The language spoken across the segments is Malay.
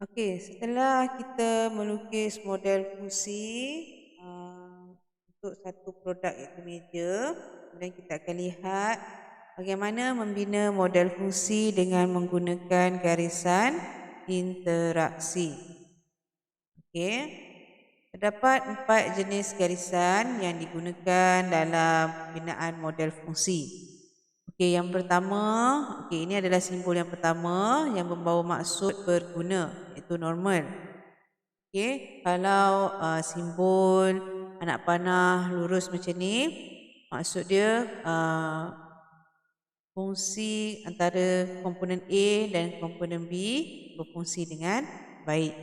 Okey, setelah kita melukis model fungsi untuk satu produk iaitu meja, kemudian kita akan lihat bagaimana membina model fungsi dengan menggunakan garisan interaksi. Okey, terdapat 4 jenis garisan yang digunakan dalam pembinaan model fungsi. Okey, yang pertama, ini adalah simbol yang pertama yang membawa maksud berguna, iaitu normal. Okey, kalau simbol anak panah lurus macam ni, maksud dia fungsi antara komponen A dan komponen B berfungsi dengan baik.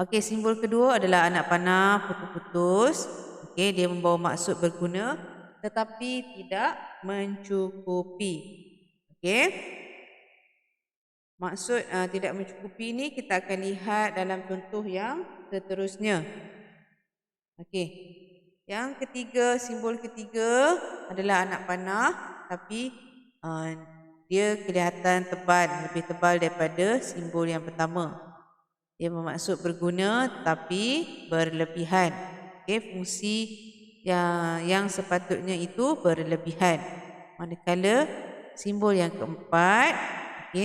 Okey, simbol kedua adalah anak panah putus-putus. Okey, dia membawa maksud berguna tetapi tidak mencukupi. Okey. Maksud tidak mencukupi ni kita akan lihat dalam contoh yang seterusnya. Okey. Yang ketiga, simbol ketiga adalah anak panah tapi dia kelihatan tebal, lebih tebal daripada simbol yang pertama. Dia bermaksud berguna tetapi berlebihan. Okey, fungsi yang sepatutnya itu berlebihan. Manakala simbol yang keempat,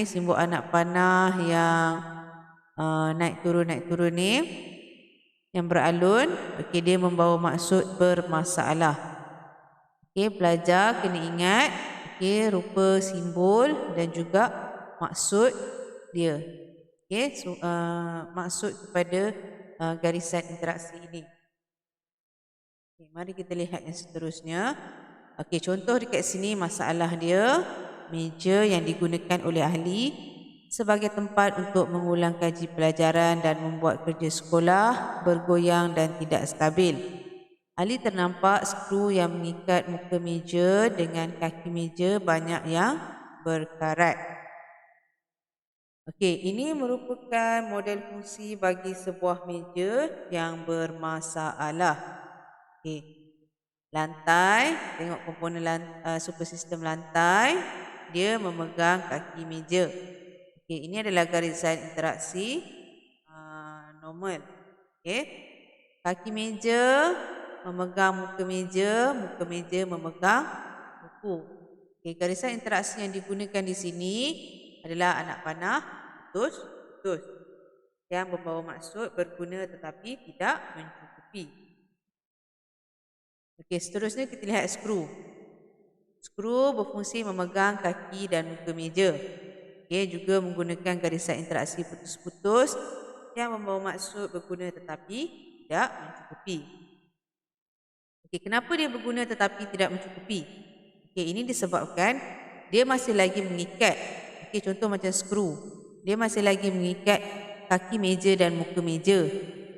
simbol anak panah yang naik turun ni yang beralun, dia membawa maksud bermasalah. Pelajar kena ingat rupa simbol dan juga maksud dia. Maksud kepada garisan interaksi ini. Mari kita lihat yang seterusnya. Contoh dekat sini masalah dia, meja yang digunakan oleh ahli sebagai tempat untuk mengulang kaji pelajaran dan membuat kerja sekolah bergoyang dan tidak stabil. Ahli ternampak skru yang mengikat muka meja dengan kaki meja banyak yang berkarat. Ini merupakan model fungsi bagi sebuah meja yang bermasalah. Lantai, tengok komponen supersistem lantai, dia memegang kaki meja. Ini adalah garisan interaksi normal. Kaki meja memegang muka meja memegang buku. Garisan interaksi yang digunakan di sini adalah anak panah putus yang membawa maksud berguna tetapi tidak mencukupi. Seterusnya kita lihat skru. Skru berfungsi memegang kaki dan muka meja. Juga menggunakan garisan interaksi putus-putus yang membawa maksud berguna tetapi tidak mencukupi. Kenapa dia berguna tetapi tidak mencukupi? Ini disebabkan dia masih lagi mengikat. Contoh macam skru. Dia masih lagi mengikat kaki meja dan muka meja.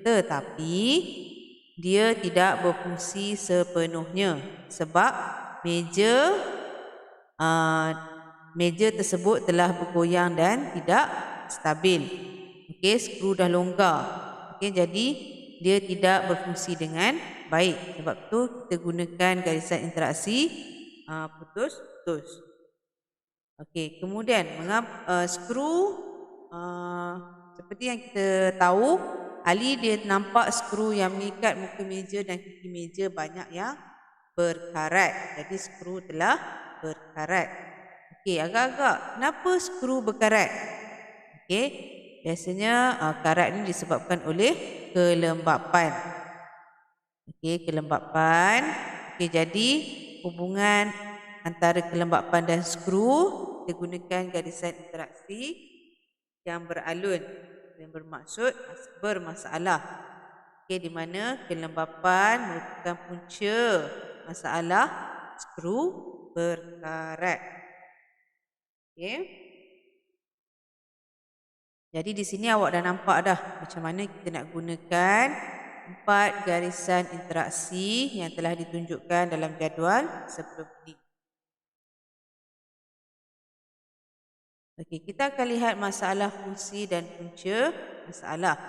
Tetapi dia tidak berfungsi sepenuhnya sebab meja tersebut telah bergoyang dan tidak stabil. Skru dah longgar. Jadi dia tidak berfungsi dengan baik. Sebab tu kita gunakan garisan interaksi putus-putus. Kemudian skru seperti yang kita tahu, ahli dia nampak skru yang mengikat muka meja dan kaki meja banyak yang berkarat. Jadi skru telah berkarat. Agak-agak kenapa skru berkarat? Biasanya karat ini disebabkan oleh kelembapan. Kelembapan. Jadi hubungan antara kelembapan dan skru kita gunakan garisan interaksi yang beralun dan bermaksud bermasalah. Di mana kelembapan merupakan punca masalah skru berkarat. Jadi di sini awak dah nampak dah macam mana kita nak gunakan 4 garisan interaksi yang telah ditunjukkan dalam jadual sebelum ini. Kita akan lihat masalah fungsi dan punca masalah.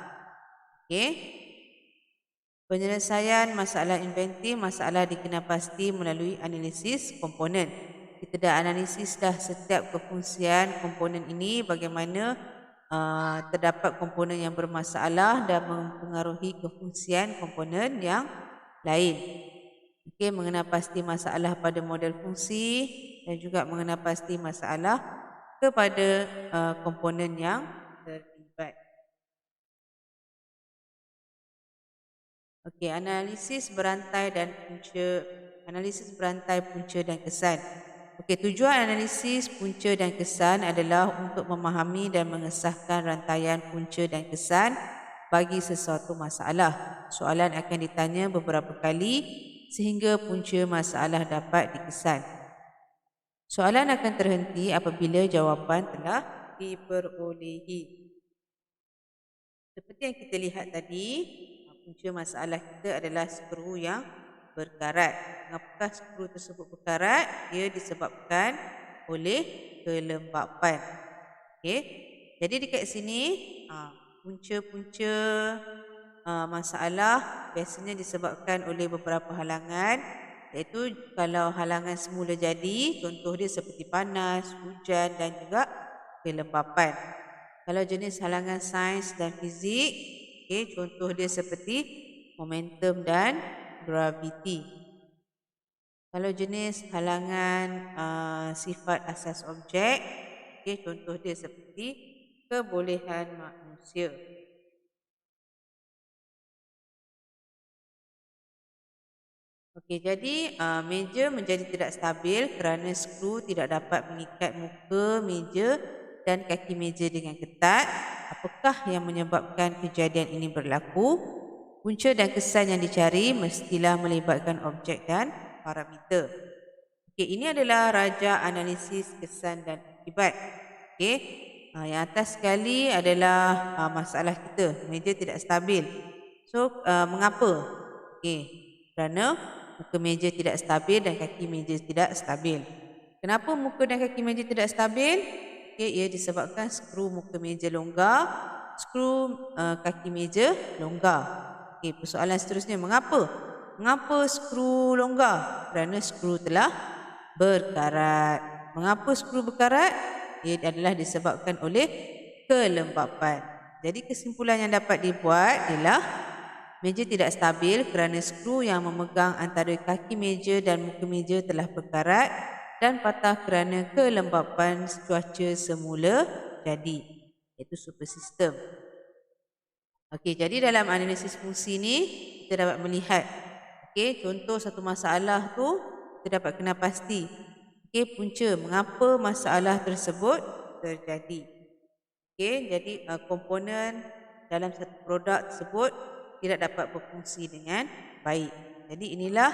Penyelesaian masalah inventif, masalah dikenal pasti melalui analisis komponen. Kita dah analisis dah setiap kefungsian komponen ini, bagaimana terdapat komponen yang bermasalah dan mempengaruhi kefungsian komponen yang lain. Okey, mengenal pasti masalah pada model fungsi dan juga mengenal pasti masalah kepada komponen yang terlibat. Okey, analisis berantai punca dan kesan. Okey, tujuan analisis punca dan kesan adalah untuk memahami dan mengesahkan rantaian punca dan kesan bagi sesuatu masalah. Soalan akan ditanya beberapa kali sehingga punca masalah dapat dikesan. Soalan akan terhenti apabila jawapan telah diperolehi. Seperti yang kita lihat tadi, punca masalah kita adalah skru yang berkarat. Mengapakah skru tersebut berkarat? Ia disebabkan oleh kelembapan. Okey. Jadi dekat sini, punca-punca masalah biasanya disebabkan oleh beberapa halangan, iaitu kalau halangan semula jadi, contoh dia seperti panas, hujan dan juga kelembapan. Kalau jenis halangan sains dan fizik, contoh dia seperti momentum dan graviti. Kalau jenis halangan sifat asas objek, contoh dia seperti kebolehan manusia. Okey, jadi meja menjadi tidak stabil kerana skru tidak dapat mengikat muka meja dan kaki meja dengan ketat. Apakah yang menyebabkan kejadian ini berlaku? Punca dan kesan yang dicari mestilah melibatkan objek dan parameter. Okey, ini adalah raja analisis kesan dan akibat. Okey, yang atas sekali adalah masalah kita, meja tidak stabil. So, mengapa? Okey, kerana muka meja tidak stabil dan kaki meja tidak stabil. Kenapa muka dan kaki meja tidak stabil? Okey, ia disebabkan skru muka meja longgar, skru kaki meja longgar. Okey, persoalan seterusnya, mengapa? Mengapa skru longgar? Kerana skru telah berkarat. Mengapa skru berkarat? Ia adalah disebabkan oleh kelembapan. Jadi kesimpulan yang dapat dibuat ialah meja tidak stabil kerana skru yang memegang antara kaki meja dan muka meja telah berkarat dan patah kerana kelembapan cuaca semula jadi, iaitu supersistem. Okey, jadi dalam analisis fungsi ni kita dapat melihat, contoh satu masalah tu kita dapat kenal pasti. Punca mengapa masalah tersebut terjadi. Jadi komponen dalam satu produk tersebut tidak dapat berfungsi dengan baik. Jadi inilah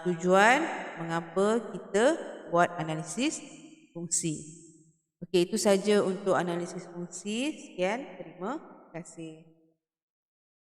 tujuan mengapa kita buat analisis fungsi. Okey, itu saja untuk analisis fungsi. Sekian, terima kasih.